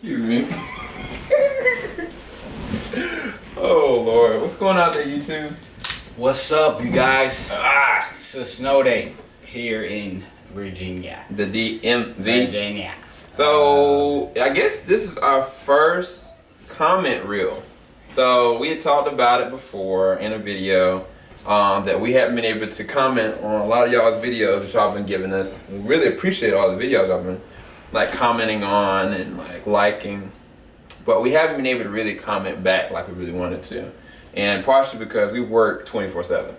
Excuse me. Oh Lord, what's going on there, YouTube? What's up, you guys? It's a snow day here in Virginia. The DMV. Virginia. So I guess this is our first comment reel. So we had talked about it before in a video that we haven't been able to comment on a lot of y'all's videos that y'all been giving us. We really appreciate all the videos y'all been like commenting on and like liking, but we haven't been able to really comment back like we really wanted to, and partially because we work 24/7.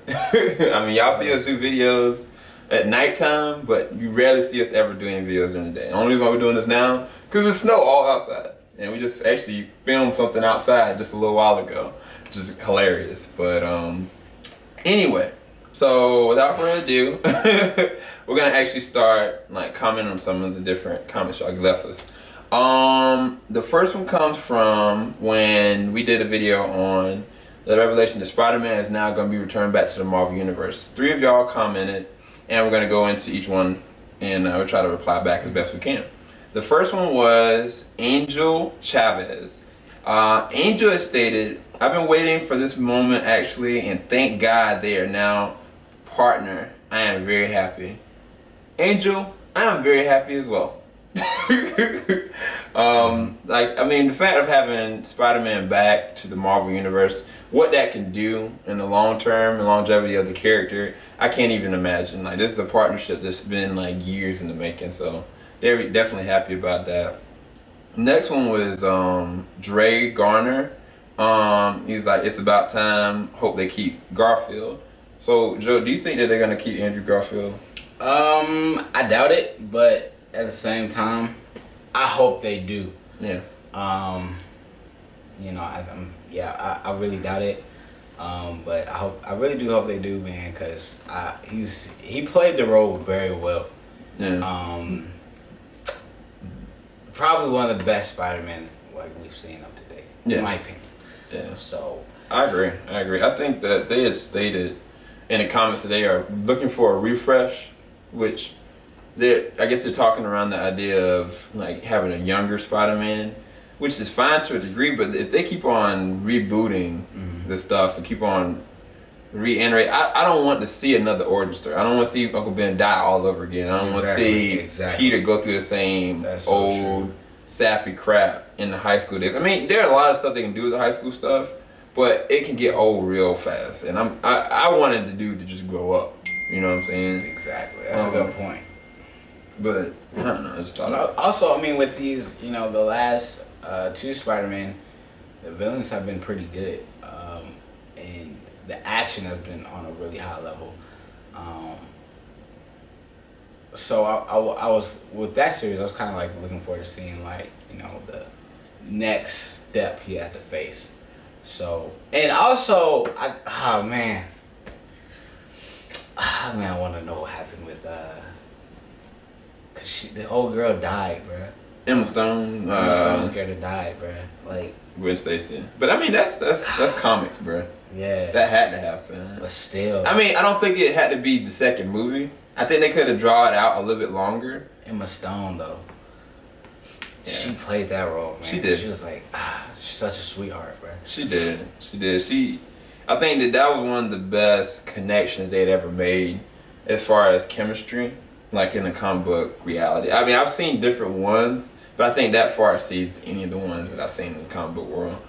I mean, y'all see us do videos at nighttime, but you rarely see us ever doing videos during the day. The only reason why we're doing this now because it's snow all outside, and we just actually filmed something outside just a little while ago, which is hilarious. But anyway, so without further ado, we're gonna actually start like commenting on some of the different comments y'all left us. The first one comes from when we did a video on the revelation that Spider-Man is now going to be returned back to the Marvel Universe. 3 of y'all commented, and we're going to go into each one and we'll try to reply back as best we can. The first one was Angel Chavez. Angel has stated, "I've been waiting for this moment actually, and thank God they are now partner. I am very happy." Angel, I am very happy as well. Like, I mean, the fact of having Spider-Man back to the Marvel Universe, what that can do in the long term and longevity of the character, I can't even imagine. Like, this is a partnership that's been like years in the making, so they're definitely happy about that. Next one was Dre Garner. He's like, "It's about time. Hope they keep Garfield." So, Joe, do you think that they're gonna keep Andrew Garfield? I doubt it, but at the same time, I hope they do. Yeah. You know, I really doubt it. But I really do hope they do, man, because he played the role very well. Yeah. Probably one of the best Spider-Man like we've seen up to date, in my opinion. Yeah. So I agree. I think that they had stated in the comments that they are looking for a refresh, which I guess they're talking around the idea of like having a younger Spider-Man, which is fine to a degree, but if they keep on rebooting the stuff and keep on reiterating, I don't want to see another origin story. I don't want to see Uncle Ben die all over again. I don't want to see Peter go through the same old sappy crap in the high school days. I mean, there are a lot of stuff they can do with the high school stuff, but it can get old real fast. And I wanted the dude to just grow up. You know what I'm saying? Exactly. That's a good point. But I don't know. I just thought. Also, I mean, with these, you know, the last 2 Spider-Man, the villains have been pretty good, and the action has been on a really high level. So I was with that series. I was kind of like looking forward to seeing like, you know, the next step he had to face. So, and also, oh man, I want to know what happened with cause the old girl died, bruh. Emma Stone. Emma Stone's scared to die, bruh. Like Gwen Stacy. But I mean, that's comics, bruh. Yeah. That had to happen. But still. I mean, I don't think it had to be the second movie. I think they could have drawn it out a little bit longer. Emma Stone, though. Yeah. She played that role, man. She did. She was like, she's such a sweetheart, bruh. She did. I think that was one of the best connections they'd ever made as far as chemistry, like in the comic book reality. I mean, I've seen different ones, but I think that far exceeds any of the ones that I've seen in the comic book world.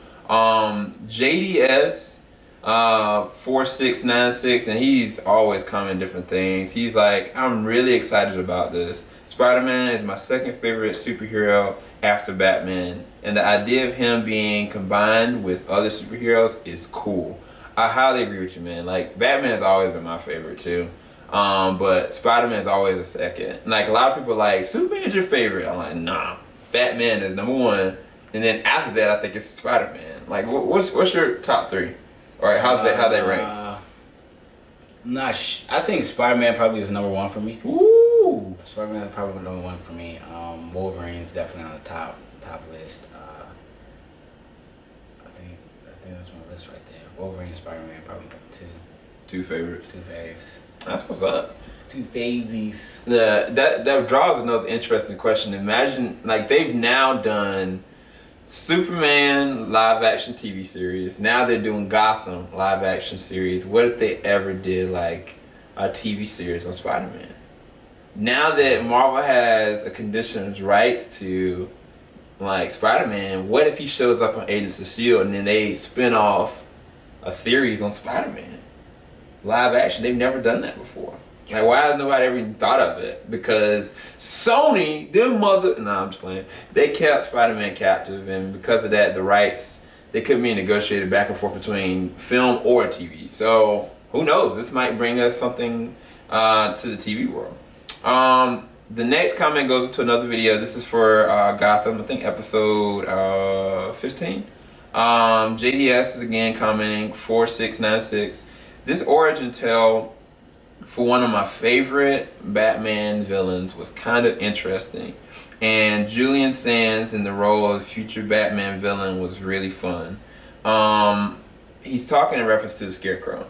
JDS 4696, and he's always commenting different things. He's like, "I'm really excited about this. Spider-Man is my second favorite superhero after Batman, and the idea of him being combined with other superheroes is cool." I highly agree with you, man. Like, Batman's always been my favorite too. But Spider-Man's always a second. Like, a lot of people are like, "Superman's your favorite." I'm like, nah, Batman is number 1. And then after that, I think it's Spider-Man. Like, what's your top 3? All right, how they rank? I think Spider-Man probably is number 1 for me. Ooh. Spider-Man is probably number 1 for me. Wolverine's definitely on the top list. I think that's my list right there. Wolverine, Spider-Man, probably number 2. 2 favorites. 2 faves. That's what's up. 2 favesies. That draws another interesting question. Imagine, like, they've now done Superman live action TV series. Now they're doing Gotham live action series. What if they ever did like a TV series on Spider-Man? Now that Marvel has a conditions rights to like Spider-Man, what if he shows up on Agents of S.H.I.E.L.D. and then they spin off a series on Spider-Man? Live action. They've never done that before. Like, why has nobody ever even thought of it? Because Sony, I'm just playing. They kept Spider-Man captive, and because of that, the rights, they couldn't be negotiated back and forth between film or TV. So, who knows? This might bring us something to the TV world. The next comment goes into another video. This is for Gotham, I think episode 15. JDS is again commenting, 4696. This origin tale for one of my favorite Batman villains was kind of interesting, and Julian Sands in the role of future Batman villain was really fun. He's talking in reference to the Scarecrow.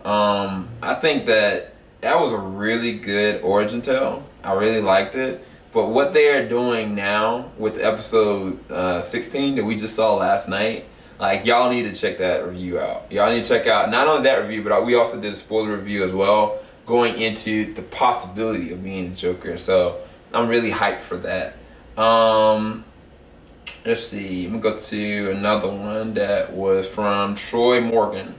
I think that was a really good origin tale. I really liked it, but what they are doing now with episode 16 that we just saw last night, like, y'all need to check that review out. Y'all need to check out not only that review, but we also did a spoiler review as well, going into the possibility of being the Joker. So I'm really hyped for that. Let's see. I'm gonna go to another one that was from Troy Morgan.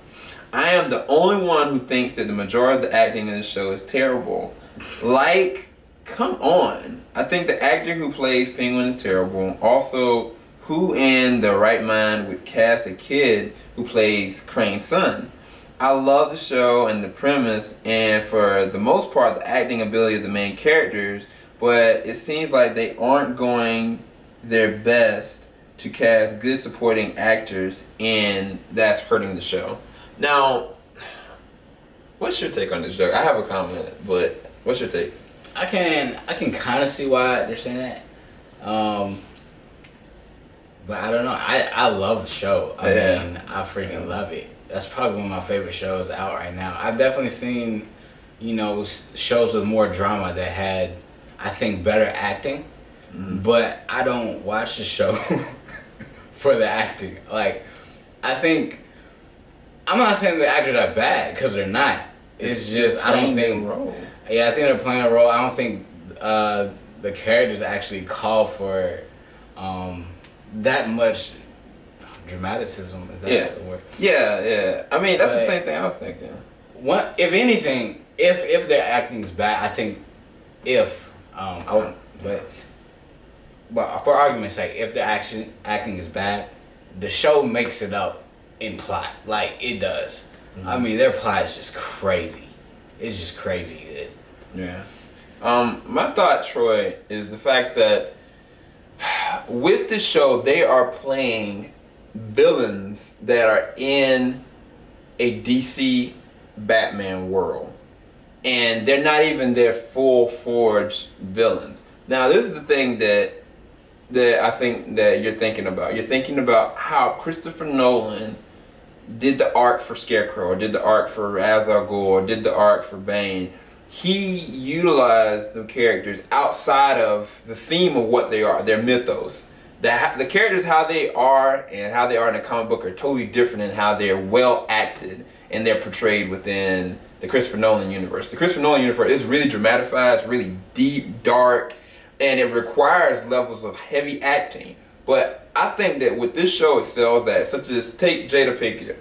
I am the only one who thinks that the majority of the acting in the show is terrible. Like, come on. I think the actor who plays Penguin is terrible. Also, who in their right mind would cast a kid who plays Crane's son? I love the show and the premise, and for the most part the acting ability of the main characters, but it seems like they aren't going their best to cast good supporting actors, and that's hurting the show. Now, what's your take on this joke? I have a comment, but what's your take? I can kind of see why they're saying that. But I don't know. I love the show. I mean, I freaking love it. That's probably one of my favorite shows out right now. I've definitely seen, you know, shows with more drama that had, I think, better acting. But I don't watch the show for the acting. Like, I think, I'm not saying the actors are bad, because they're not. It's just, I don't think, yeah, I think they're playing a role. I don't think the characters actually call for that much dramaticism, if that's the word. Yeah. I mean, that's the same thing I was thinking. If anything, if their acting is bad, I think but for argument's sake, if the acting is bad, the show makes it up in plot. Like, it does. I mean, their plot is just crazy. It's just crazy good. Yeah. My thought, Troy, is the fact that with the show, they are playing villains that are in a DC Batman world, and they're not even their full forged villains. Now, this is the thing that I think that you're thinking about. You're thinking about how Christopher Nolan did the arc for Scarecrow, or did the arc for Ra's al Ghul, or did the arc for Bane. He utilized the characters outside of the theme of what they are, their mythos. The characters, how they are and how they are in a comic book, are totally different in how they're well acted and they're portrayed within the Christopher Nolan universe. The Christopher Nolan universe is really dramatized, it's really deep, dark, and it requires levels of heavy acting. But I think that with this show it sells that, such as, take Jada Pinkett.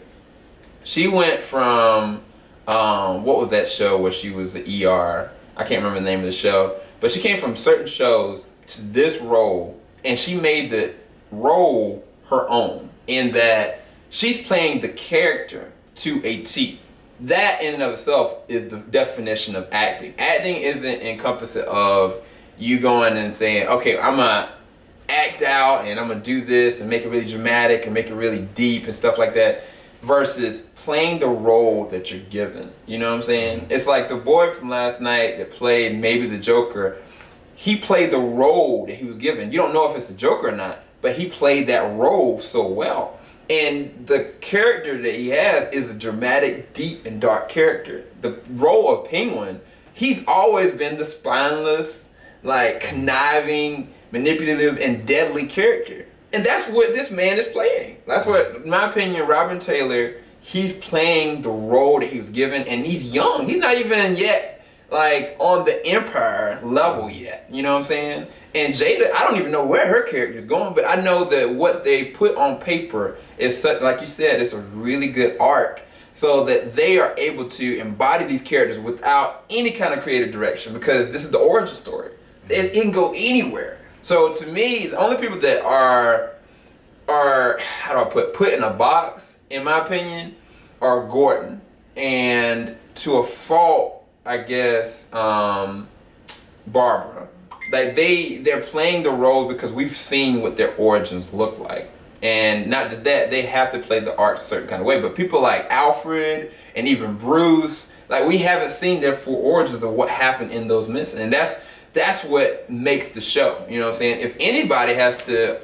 She went from, what was that show where she was the ER? I can't remember the name of the show. But she came from certain shows to this role, and she made the role her own, in that she's playing the character to a T. That in and of itself is the definition of acting. Acting isn't encompassing of you going and saying, okay, I'm going to act out and I'm going to do this and make it really dramatic and make it really deep and stuff like that, versus playing the role that you're given. You know what I'm saying? It's like the boy from last night that played maybe the Joker. He played the role that he was given. You don't know if it's the Joker or not, but he played that role so well. And the character that he has is a dramatic, deep, and dark character. The role of Penguin, he's always been the spineless, like, conniving, manipulative, and deadly character. And that's what this man is playing. That's what, in my opinion, Robin Taylor, he's playing the role that he was given, and he's young. He's not even yet, like, on the Empire level yet. You know what I'm saying? And Jada, I don't even know where her character is going, but I know that what they put on paper is such, like you said, it's a really good arc, so that they are able to embody these characters without any kind of creative direction, because this is the origin story. It can go anywhere. So to me, the only people that are how do I put in a box, in my opinion, are Gordon, and to a fault, I guess, Barbara. Like they're playing the roles because we've seen what their origins look like. And not just that, they have to play the arc a certain kind of way. But people like Alfred and even Bruce, like we haven't seen their full origins of what happened in those missions. And that's what makes the show. You know what I'm saying? If anybody has to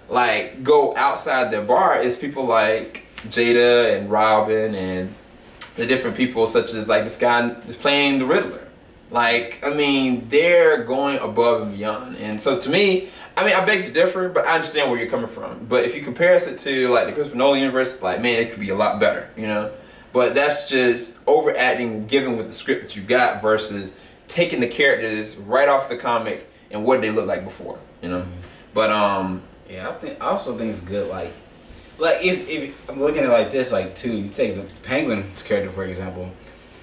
like go outside their bar, it's people like Jada and Robin and the different people such as like this guy is playing the Riddler. Like, I mean, they're going above and beyond. And so to me, I mean, I beg to differ, but I understand where you're coming from. But if you compare it to like the Christopher Nolan universe, like, man, it could be a lot better, you know? But that's just overacting given with the script that you got versus taking the characters right off the comics and what they look like before, you know? But yeah, I also think it's good, like if I'm looking at it like this, like too, you take the Penguin's character for example,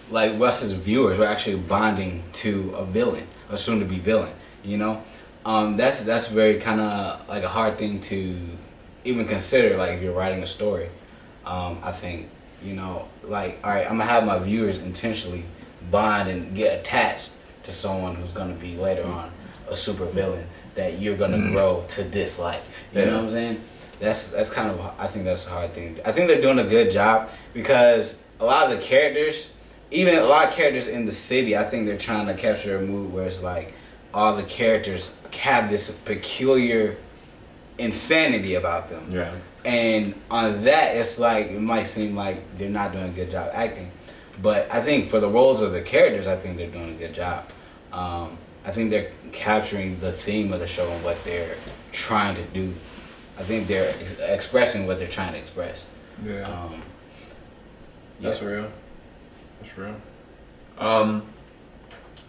like us as viewers, we're actually bonding to a villain, a soon-to-be villain, you know? That's very kind of like a hard thing to even consider, like if you're writing a story. I think, you know, like, all right, I'm gonna have my viewers intentionally bond and get attached to someone who's gonna be later on a super villain that you're gonna grow to dislike. You know what I'm saying? That's kind of, I think that's a hard thing. I think they're doing a good job because a lot of the characters, even a lot of characters in the city, I think they're trying to capture a mood where it's like all the characters have this peculiar insanity about them. Yeah. And on that, it's like, it might seem like they're not doing a good job acting. But I think for the roles of the characters, I think they're doing a good job. I think they're capturing the theme of the show and what they're trying to do. I think they're expressing what they're trying to express. Yeah. That's real. That's real.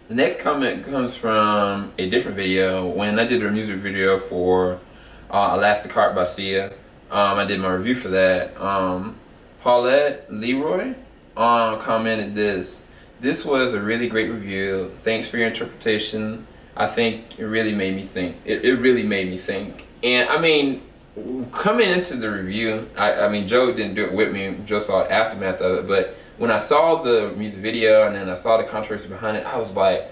The next comment comes from a different video. When I did a music video for Elastic Heart by Sia, I did my review for that. Paulette Leroy commented this. This was a really great review. Thanks for your interpretation. I think it really made me think. It really made me think. And I mean, coming into the review, I mean, Joe didn't do it with me. Joe saw the aftermath of it. But when I saw the music video and then I saw the controversy behind it, I was like,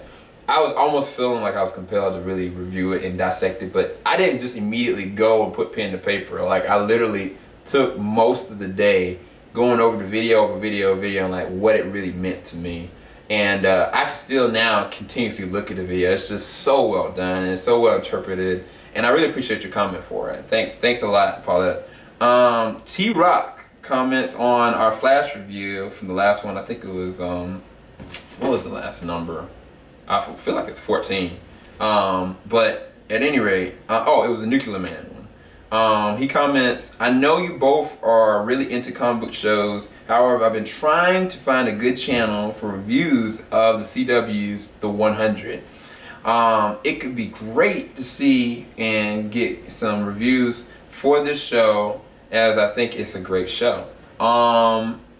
I was almost feeling like I was compelled to really review it and dissect it. But I didn't just immediately go and put pen to paper. Like, I literally took most of the day going over the video over video and like what it really meant to me. And I still now continuously look at the video. It's just so well done and it's so well interpreted. And I really appreciate your comment for it. Thanks a lot, Paulette. T-Rock comments on our Flash review from the last one. I think it was, what was the last number? I feel like it's 14. But at any rate, oh, it was a Nuclear Man one. He comments, I know you both are really into comic book shows. However, I've been trying to find a good channel for reviews of the CW's The 100. It could be great to see and get some reviews for this show, as I think it's a great show.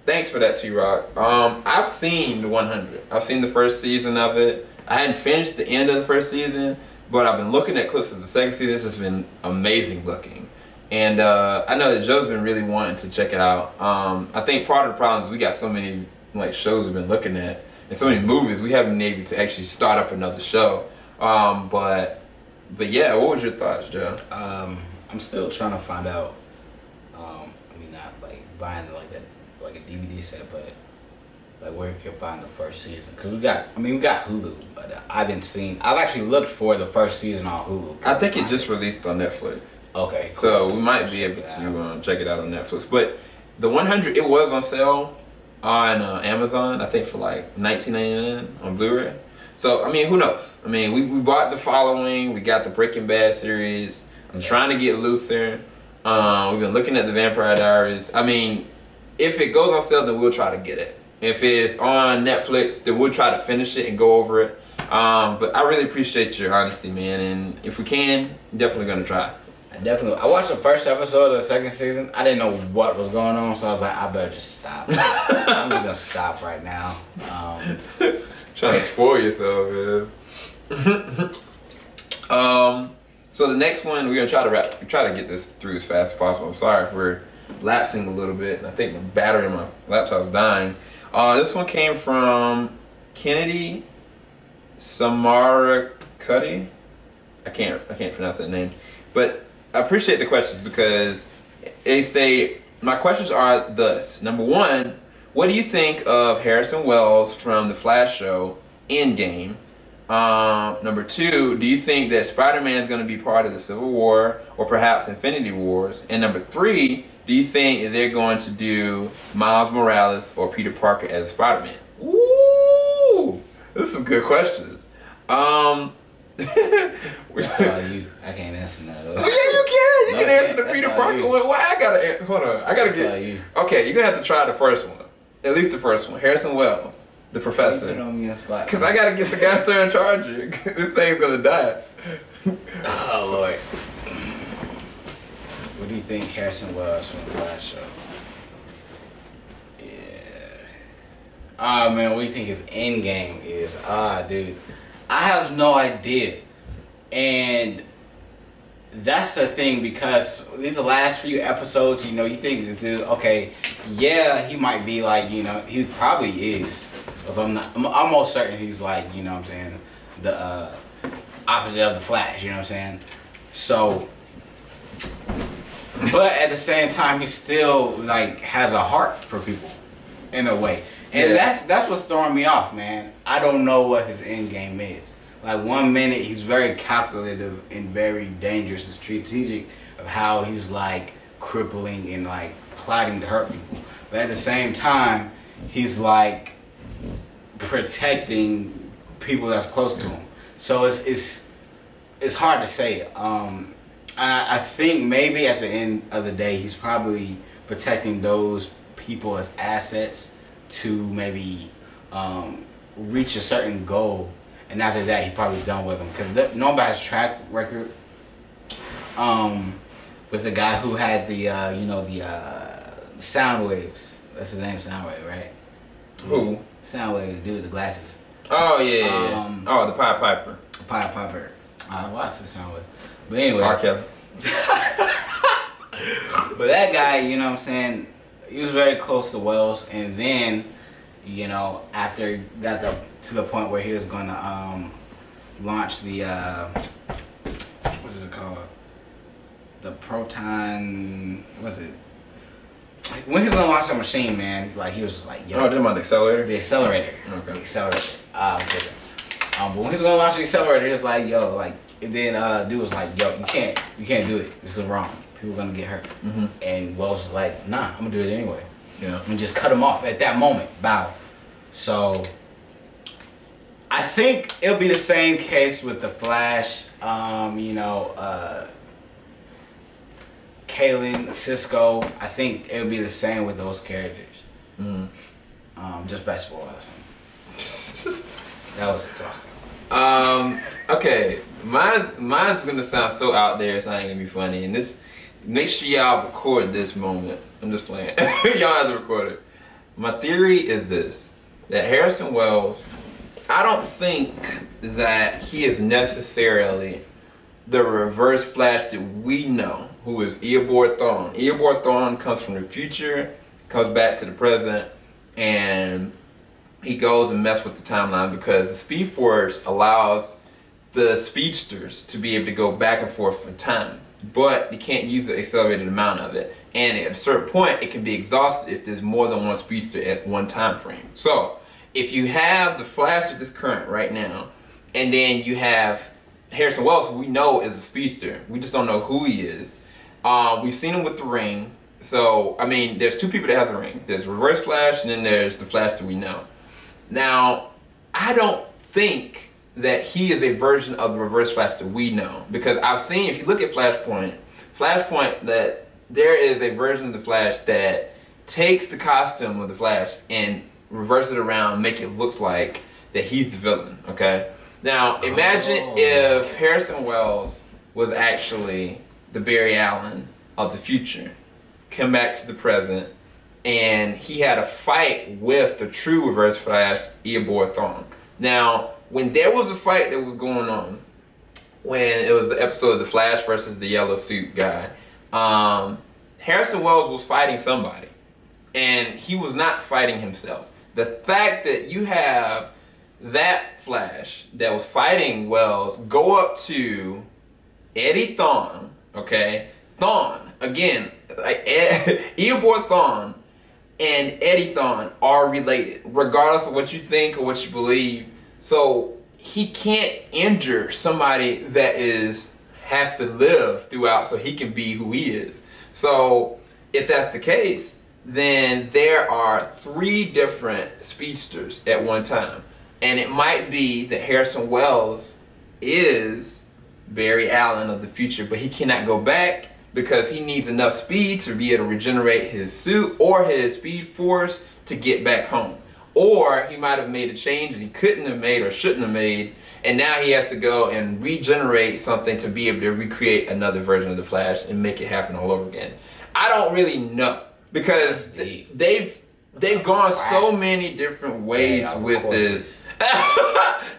Thanks for that, T-Rock. I've seen The 100. I've seen the first season of it. I hadn't finished the end of the first season, but I've been looking at clips of the second season. It's just been amazing looking. And I know that Joe's been really wanting to check it out. I think part of the problem is we got so many like shows we've been looking at and so many movies we haven't been able to actually start up another show. But yeah, what was your thoughts, Joe? I'm still trying to find out. I mean, not like buying like a DVD set, but like where you can find the first season. Cause we got Hulu, but I've actually looked for the first season on Hulu. I think it just released on Netflix. Okay, cool. So we might be able to check it out on Netflix. But The 100, it was on sale on Amazon, I think for like $19.99 on Blu-ray. So, I mean, who knows? I mean, we bought The Following, we got the Breaking Bad series. I'm trying to get Luther. We've been looking at the Vampire Diaries. I mean, if it goes on sale, then we'll try to get it. If it's on Netflix, then we'll try to finish it and go over it. But I really appreciate your honesty, man. And if we can, definitely gonna try. I watched the first episode of the second season. I didn't know what was going on, so I was like, I better just stop. I'm just gonna stop right now. Trying to spoil yourself, man. So the next one, we're gonna try to get this through as fast as possible. I'm sorry if we're lapsing a little bit. I think the battery in my laptop's dying. This one came from Kennedy Samarakutty. I can't pronounce that name, but I appreciate the questions because they state, my questions are thus. Number one, what do you think of Harrison Wells from the Flash show Endgame? Number two, do you think that Spider-Man is going to be part of the Civil War or perhaps Infinity Wars? And number three, do you think that they're going to do Miles Morales or Peter Parker as Spider-Man? Ooh, those are some good questions. That's all you. I can't answer that. Yeah, you can. You can answer the Peter Parker one. Why I gotta? Hold on. I gotta get. You. Okay, you're gonna have to try the first one. At least the first one. Harrison Wells, the professor. Put on me a spot. Because I gotta get the guy staring charger. This thing's gonna die. Oh Lord. What do you think Harrison Wells from the Flash show? Yeah. Ah man, what do you think his end game is? Dude. I have no idea. And that's the thing, because these the last few episodes, you know, you think the dude, okay, yeah, he might be like, you know, he probably is. If I'm almost certain he's like, you know what I'm saying, the opposite of the Flash, you know what I'm saying? So, but at the same time, he still like has a heart for people in a way. And that's what's throwing me off, man. I don't know what his end game is. Like 1 minute he's very calculative and very dangerous and strategic of how he's like crippling and like plotting to hurt people. But at the same time, he's like protecting people that's close to him. So it's hard to say. I think maybe at the end of the day, he's probably protecting those people as assets to maybe reach a certain goal, and after that he probably done with them, because nobody's track record with the guy who had the you know, the Soundwaves. That's his name, Soundwave, right? Who? Soundwave, the dude with the glasses. Oh yeah. Oh, the Pied Piper. Pied Piper. Well, I said Soundwave, but anyway. R. Kelly. But that guy, you know what I'm saying, he was very close to Wells, and then, you know, after he got to the point where he was going to launch the, what is it called? The proton, what is it? When he was going to launch the machine, man, like he was just like, yo. Oh, talking about the accelerator? The accelerator. Okay. The accelerator. But when he was going to launch the accelerator, he was like, yo, like, and then dude was like, yo, you can't do it. This is wrong. People are gonna get hurt. Mm-hmm. And Wells was like, nah, I'm gonna do it anyway. Yeah. And just cut him off at that moment. Bow. So I think it'll be the same case with the Flash. You know, Kalen, Cisco. I think it'll be the same with those characters. Mm-hmm. Just by spoilers. That was exhausting. Okay, mine's gonna sound so out there, it's not gonna be funny. And this, make sure y'all record this moment. I'm just playing. Y'all have to record it. My theory is this: that Harrison Wells, I don't think that he is necessarily the reverse Flash that we know, who is Eobard Thawne. Eobard Thawne comes from the future, comes back to the present, and he goes and messes with the timeline because the Speed Force allows the speedsters to be able to go back and forth in time, but you can't use the accelerated amount of it. And at a certain point, it can be exhausted if there's more than one speedster at one time frame. So if you have the Flash of this current right now, and then you have Harrison Wells, who we know is a speedster, we just don't know who he is. We've seen him with the ring. So I mean, there's two people that have the ring. There's Reverse Flash, and then there's the Flash that we know. Now, I don't think that he is a version of the Reverse Flash that we know. Because I've seen, if you look at Flashpoint, that there is a version of the Flash that takes the costume of the Flash and reverses it around, make it look like that he's the villain, okay? Now, imagine if Harrison Wells was actually the Barry Allen of the future, come back to the present, and he had a fight with the true Reverse Flash, Eobard Thawne. Now, when there was a fight that was going on, when it was the episode of The Flash versus the yellow suit guy, Harrison Wells was fighting somebody, and he was not fighting himself. The fact that you have that Flash that was fighting Wells go up to Eddie Thawne, okay? Thawne, again, like Eobard Thawne and Eddie Thawne are related, regardless of what you think or what you believe. So he can't injure somebody that has to live throughout so he can be who he is. So if that's the case, then there are 3 different speedsters at one time. And it might be that Harrison Wells is Barry Allen of the future, but he cannot go back because he needs enough speed to be able to regenerate his suit or his speed force to get back home. Or he might have made a change that he couldn't have made or shouldn't have made, and now he has to go and regenerate something to be able to recreate another version of the Flash and make it happen all over again. I don't really know, because they've gone so many different ways with this.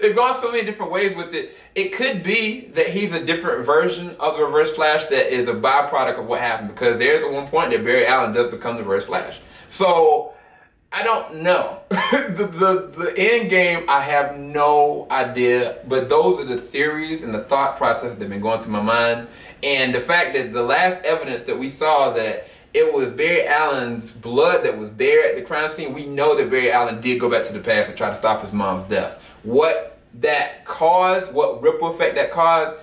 They've gone so many different ways with it. It could be that he's a different version of the Reverse Flash that is a byproduct of what happened, because there's at one point that Barry Allen does become the Reverse Flash. So I don't know. the end game, I have no idea, but those are the theories and the thought process that have been going through my mind. And the fact that the last evidence that we saw that it was Barry Allen's blood that was there at the crime scene, we know that Barry Allen did go back to the past to try to stop his mom's death. What that caused, what ripple effect that caused,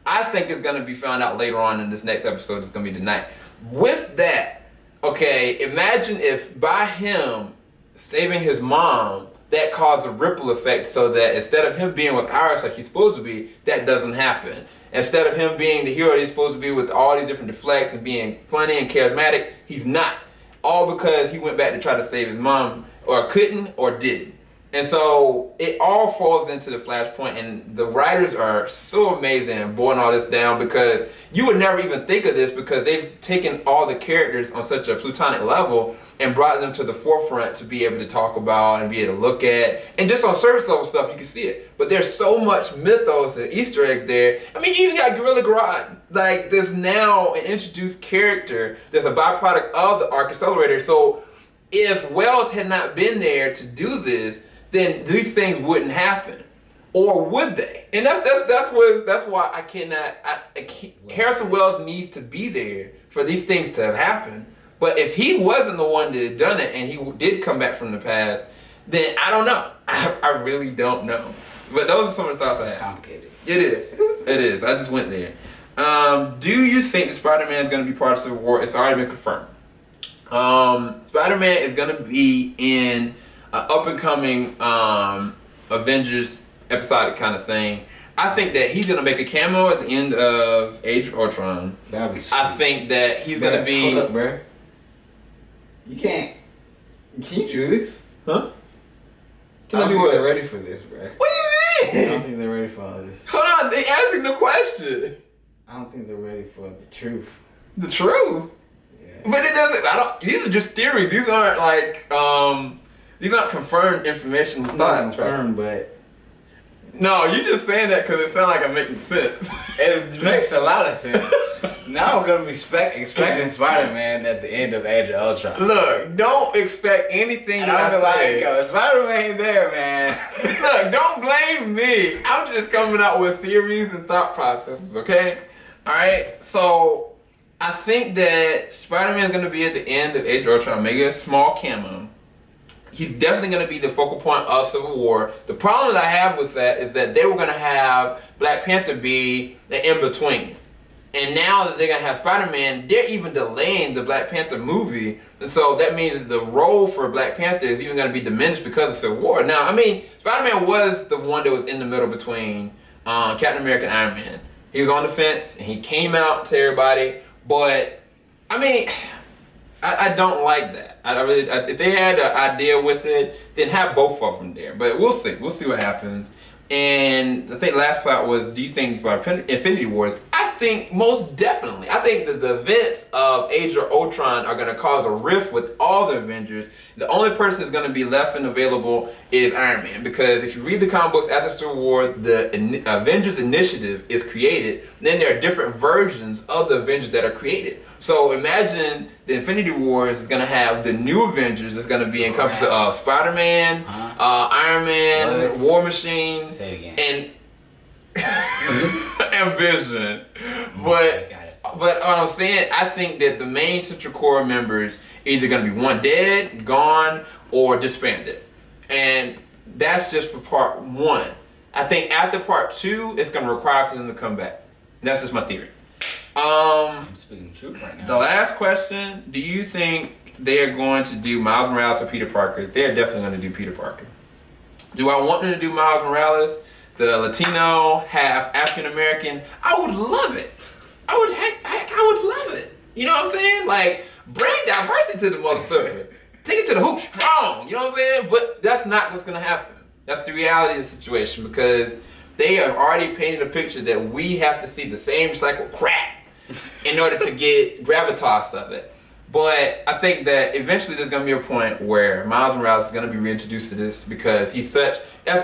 I think is going to be found out later on in this next episode. It's going to be tonight. With that, okay, imagine if by him saving his mom, that caused a ripple effect so that instead of him being with Iris like he's supposed to be, that doesn't happen. Instead of him being the hero he's supposed to be with all these different deflects and being funny and charismatic, he's not. All because he went back to try to save his mom, or couldn't, or didn't. And so it all falls into the Flashpoint, and the writers are so amazing at boiling all this down, because you would never even think of this, because they've taken all the characters on such a plutonic level and brought them to the forefront to be able to talk about and be able to look at. And just on surface level stuff, you can see it. But there's so much mythos and Easter eggs there. I mean, you even got Gorilla Grodd. Like, there's now an introduced character that's a byproduct of the Arc Accelerator. So if Wells had not been there to do this, then these things wouldn't happen. Or would they? And that's why I cannot, Harrison Wells needs to be there for these things to have happened. But if he wasn't the one that had done it, and he did come back from the past, then I don't know. I really don't know. But those are some of the thoughts I have. It's complicated. It is. It is. I just went there. Do you think that Spider-Man is going to be part of Civil War? It's already been confirmed. Spider-Man is going to be in an up-and-coming Avengers episodic kind of thing. I think that he's going to make a cameo at the end of Age of Ultron. That'd be sweet. I think that he's going to be... Hold up, bruh. You can't... Can you do this? Huh? I don't think they're ready for this, bruh. What do you mean? I don't think they're ready for all this. Hold on, they asking the question. I don't think they're ready for the truth. The truth? Yeah. But it doesn't... These are just theories. These aren't like... these aren't confirmed information. It's not confirmed, but... No, you just saying that because it sounds like I'm making sense. It makes a lot of sense. Now I'm gonna be expecting Spider-Man at the end of Age of Ultron. Look, don't expect anything and I say. Like, Spider-Man there, man. Look, don't blame me. I'm just coming out with theories and thought processes, okay? Alright, so I think that Spider-Man is gonna be at the end of Age of Ultron, maybe a small cameo. He's definitely going to be the focal point of Civil War. The problem that I have with that is that they were going to have Black Panther be the in-between. And now that they're gonna have Spider-Man, they're even delaying the Black Panther movie, and so that means that the role for Black Panther is even gonna be diminished because of Civil War. Now, I mean, Spider-Man was the one that was in the middle between Captain America and Iron Man. He was on the fence, and he came out to everybody, but I mean, I don't like that. If they had an idea with it, then have both of them there. But we'll see. We'll see what happens. And I think the last plot was, do you think for Infinity Wars? I think most definitely. I think that the events of Age of Ultron are going to cause a rift with all the Avengers. The only person that's going to be left and available is Iron Man. Because if you read the comic books after Civil War, the Avengers Initiative is created. Then there are different versions of the Avengers that are created. So imagine the Infinity Wars is going to have the new Avengers. It's going to be encompassed of Spider-Man, Iron Man, War Machine, say it again, and Vision. But what I'm saying, I think that the main Central Core members either going to be one dead, gone, or disbanded. And that's just for part 1. I think after part 2, it's going to require for them to come back. And that's just my theory. I'm speaking the truth right now. The last question, do you think they are going to do Miles Morales or Peter Parker? They're definitely going to do Peter Parker. Do I want them to do Miles Morales, the Latino, half African American? I would love it. I would love it. You know what I'm saying? Like, bring diversity to the motherfucker. Take it to the hoop strong. You know what I'm saying? But that's not what's going to happen. That's the reality of the situation, because they have already painted a picture that we have to see the same recycled crap in order to get gravitas of it. But I think that eventually there's going to be a point where Miles Morales is going to be reintroduced to this, because he's that's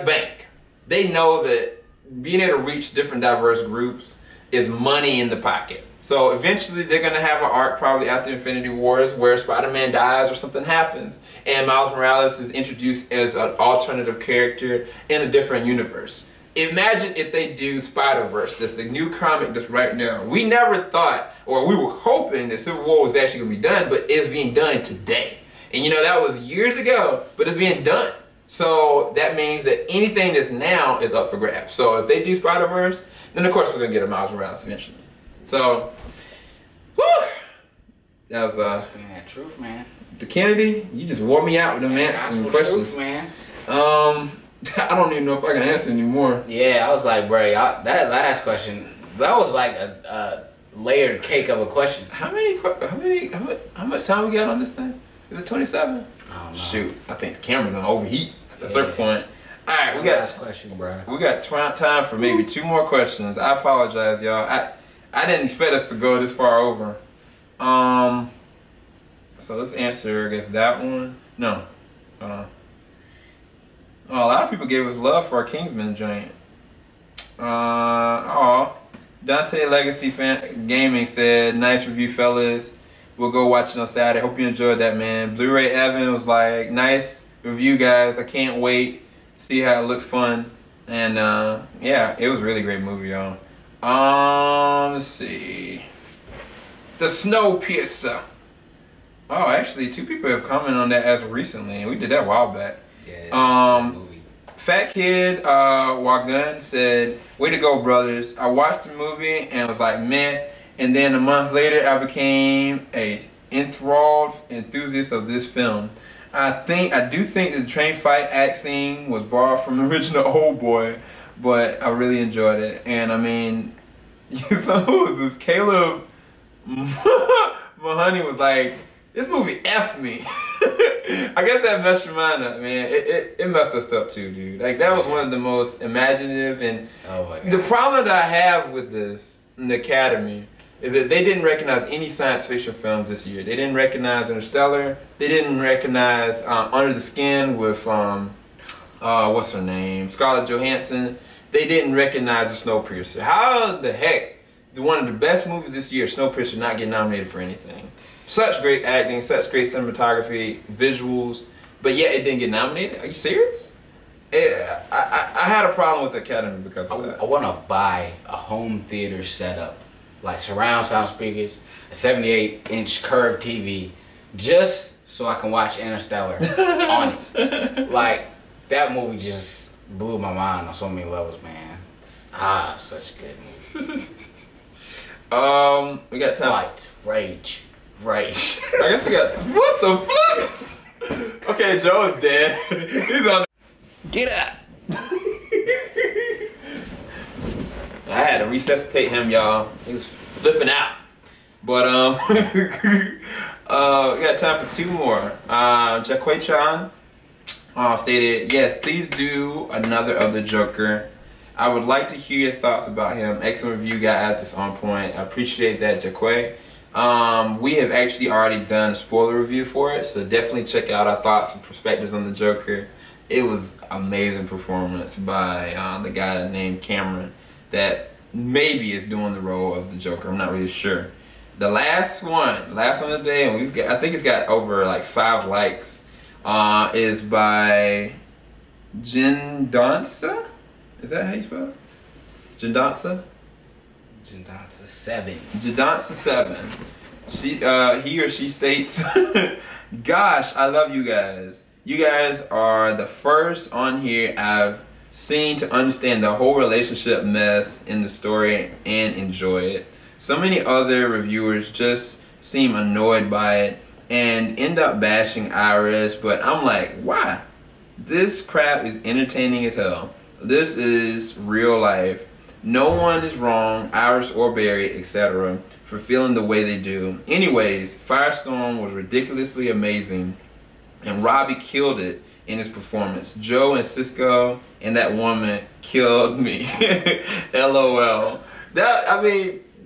bank. They know that being able to reach different diverse groups is money in the pocket. So eventually they're going to have an arc probably after Infinity Wars where Spider-Man dies or something happens, and Miles Morales is introduced as an alternative character in a different universe. Imagine if they do Spider-Verse, that's the new comic that's right now. We never thought, or we were hoping that Civil War was actually going to be done, but it's being done today. And you know, that was years ago, but it's being done. So that means that anything that's now is up for grabs. So if they do Spider-Verse, then of course we're going to get a Miles Morales eventually. So, whew, that was speaking that truth, man. The Kennedy, you just wore me out with them answers and questions. Truth, man. I don't even know if I can answer anymore. Yeah, I was like, bro, that last question, that was like a layered cake of a question. How much time we got on this thing? Is it 27? I don't know. Shoot, I think the camera's gonna overheat at a certain point. All right, we got last question, bro. We got time for maybe 2 more questions. I apologize, y'all. I didn't expect us to go this far over. So let's answer, I guess, that one. No. A lot of people gave us love for our Kingsman joint. Dante Legacy Gaming said, nice review, fellas. We'll go watch it on Saturday. Hope you enjoyed that, man. Blu-ray Evan was like, nice review, guys. I can't wait to see how it looks fun. And yeah, it was a really great movie, y'all. Let's see. The Snowpiercer. Oh, actually, 2 people have commented on that as of recently, and we did that a while back. Yeah, movie. Fat Kid Wagun said, way to go, brothers. I watched the movie and was like, meh. And then a month later, I became a enthralled enthusiast of this film. I do think that the train fight act scene was borrowed from the original Old Boy, but I really enjoyed it. And I mean, so who was this? Caleb Mahoney was like, this movie F me. I guess that messed your mind up, man. It messed us up too, dude. Like, that was one of the most imaginative, and oh my God. The problem that I have with this in the Academy is that they didn't recognize any science fiction films this year. They didn't recognize Interstellar. They didn't recognize Under the Skin with what's her name, Scarlett Johansson. They didn't recognize The Snowpiercer. How the heck did one of the best movies this year, Snowpiercer, not get nominated for anything? Such great acting, such great cinematography, visuals, but yet it didn't get nominated? Are you serious? I had a problem with the Academy because of that. I want to buy a home theater setup, like surround sound speakers, a 78-inch curved TV, just so I can watch Interstellar on it. Like, that movie just blew my mind on so many levels, man. Such a good movie. We got time. Fight, rage. I guess we got. What the fuck? Okay, Joe is dead. He's on. Get up. I had to resuscitate him, y'all. He was flipping out. But we got time for 2 more. Jaquay-chan stated, yes, please do another of the Joker. I would like to hear your thoughts about him. Excellent review, guys. It's on point. I appreciate that, Jaquay. We have actually already done a spoiler review for it, so definitely check out our thoughts and perspectives on the Joker. It was amazing performance by the guy named Cameron that maybe is doing the role of the Joker. I'm not really sure. The last one of the day, and I think it's got over like 5 likes, is by Jindansa. Is that how you spell it? Jindansa? Jindansa 7. Jindansa 7. He or she states, gosh, I love you guys. You guys are the first on here I've seen to understand the whole relationship mess in the story and enjoy it. So many other reviewers just seem annoyed by it and end up bashing Iris, but I'm like, why? This crap is entertaining as hell. This is real life. No one is wrong, Iris or Barry, etc., for feeling the way they do. Anyways, Firestorm was ridiculously amazing, and Robbie killed it in his performance. Joe and Cisco and that woman killed me. LOL. That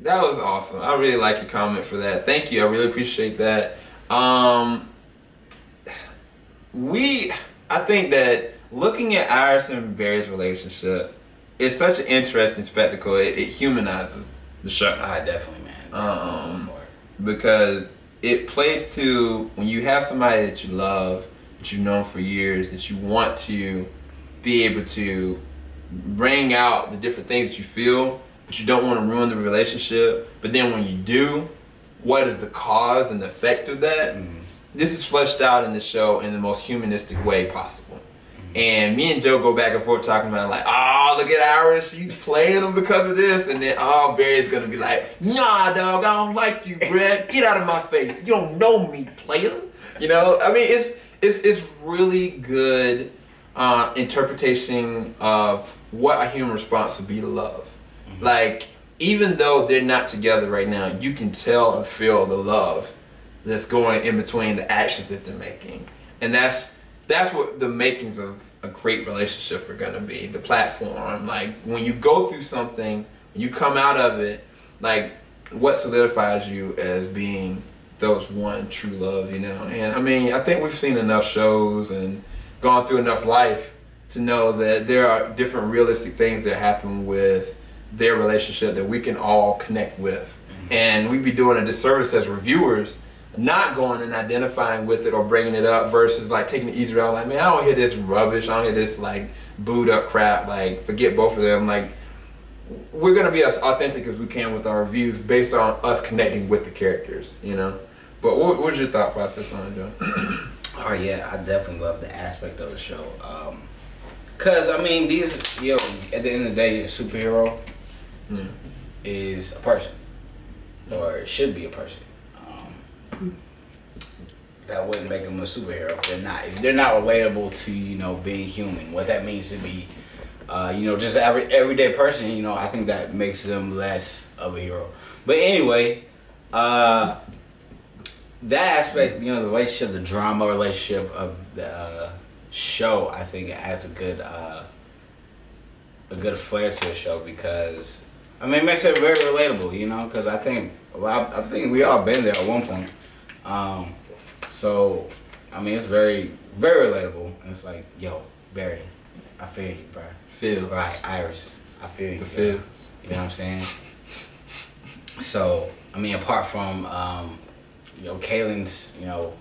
was awesome. I really like your comment for that. Thank you. I really appreciate that. I think that looking at Iris and Barry's relationship is such an interesting spectacle. It humanizes the show. Definitely, man. Because it plays to when you have somebody that you love, that you've known for years, that you want to be able to bring out the different things that you feel, but you don't want to ruin the relationship. But then when you do, what is the cause and the effect of that? This is fleshed out in the show in the most humanistic way possible. And me and Joe go back and forth talking about like, oh, look at Iris, she's playing him because of this. And then, oh, Barry's gonna be like, nah, dog, I don't like you, Brett. Get out of my face. You don't know me, player. You know, I mean, it's really good interpretation of what a human response would be to love. Like, even though they're not together right now, you can tell and feel the love that's going in between the actions that they're making. And that's what the makings of a great relationship are gonna be. The platform, like when you go through something, when you come out of it, like what solidifies you as being those one true love, you know? And I mean, I think we've seen enough shows and gone through enough life to know that there are different realistic things that happen with their relationship that we can all connect with. And we'd be doing a disservice as reviewers not going and identifying with it or bringing it up versus like taking the easy route, like, man, I don't hear this rubbish, I don't hear this like booed up crap, like forget both of them. Like, we're gonna be as authentic as we can with our reviews based on us connecting with the characters, you know? But what was your thought process on it, Joe? Oh yeah, I definitely love the aspect of the show. Cause I mean, these, you know, at the end of the day, a superhero is a person, or it should be a person. That wouldn't make them a superhero if they're not relatable to, you know, being human. What that means to be, you know, just everyday person. You know, I think that makes them less of a hero. But anyway, that aspect, you know, the relationship, the drama relationship of the show, I think it adds a good flair to the show because, I mean, it makes it very relatable, you know, because I think we all been there at one point. So, I mean, it's very, very relatable. And it's like, yo, Barry, I feel you, bro. Feel. Right, Iris, I feel you. The feels. You know what I'm saying? So, I mean, apart from, you know, Kaylin's, you know,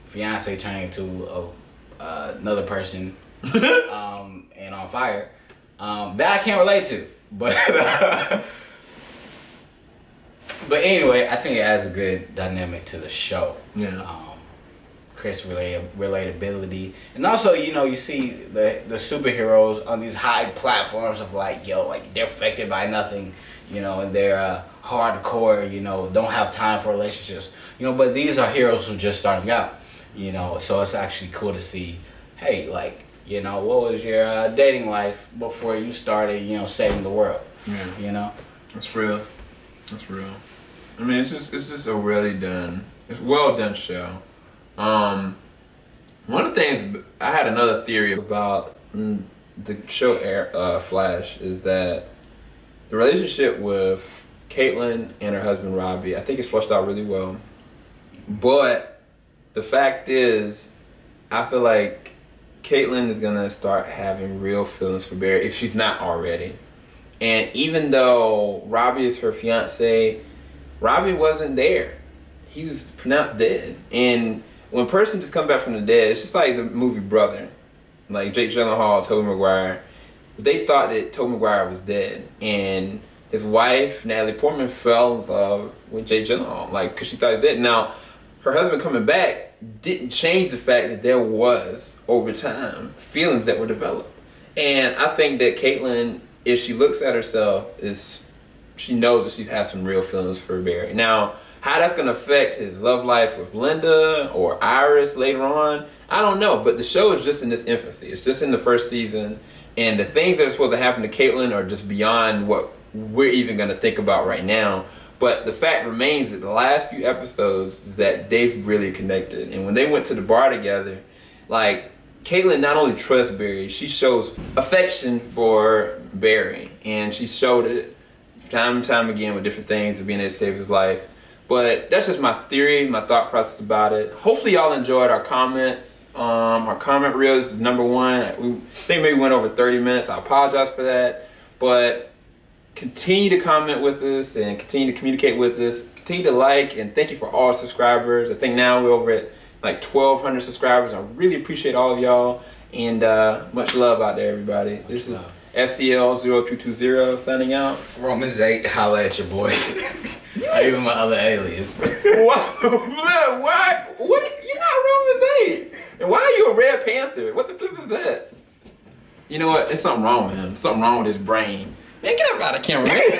fiance turning into another person and on fire, that I can't relate to. But but anyway, I think it adds a good dynamic to the show. Yeah. Creates relatability, and also, you know, you see the superheroes on these high platforms of like, yo, like they're affected by nothing, you know, and they're hardcore, you know, don't have time for relationships, you know, but these are heroes who are just starting out, you know, so it's actually cool to see, hey, like, you know, what was your dating life before you started, you know, saving the world, you know? That's real. That's real. I mean, it's just a really done, it's well done show. One of the things, I had another theory about the show Flash, is that the relationship with Caitlyn and her husband Robbie, I think it's fleshed out really well. But the fact is, I feel like Caitlyn is gonna start having real feelings for Barry if she's not already. And even though Robbie is her fiance, Robbie wasn't there. He was pronounced dead. And when a person just comes back from the dead, it's just like the movie Brother. Like Jake Gyllenhaal, Tobey Maguire. They thought that Tobey Maguire was dead. And his wife, Natalie Portman, fell in love with Jake Gyllenhaal. Like, because she thought he was dead. Now, her husband coming back didn't change the fact that there was, over time, feelings that were developed. And I think that Caitlyn, if she looks at herself, she knows that she has some real feelings for Barry. Now, how that's going to affect his love life with Linda or Iris later on, I don't know. But the show is just in its infancy. It's just in the first season. And the things that are supposed to happen to Caitlyn are just beyond what we're even going to think about right now. But the fact remains that the last few episodes is that they've really connected. And when they went to the bar together, like, Caitlyn not only trusts Barry, she shows affection for Barry. And she showed it time and time again with different things of being able to save his life. But that's just my theory, my thought process about it. Hopefully y'all enjoyed our comments. Our comment reel is number one. We think maybe we went over 30 minutes. I apologize for that. But continue to comment with us and continue to communicate with us. Continue to like, and thank you for all subscribers. I think now we're over at like 1,200 subscribers. I really appreciate all of y'all. And much love out there, everybody. This is SCL0220 signing out. Romans 8, holla at your boys. I use my other alias. What? What? You're not Romans 8. And why are you a Red Panther? What the flip is that? You know what? There's something wrong with him. Something wrong with his brain. Man, get up out of the camera, man.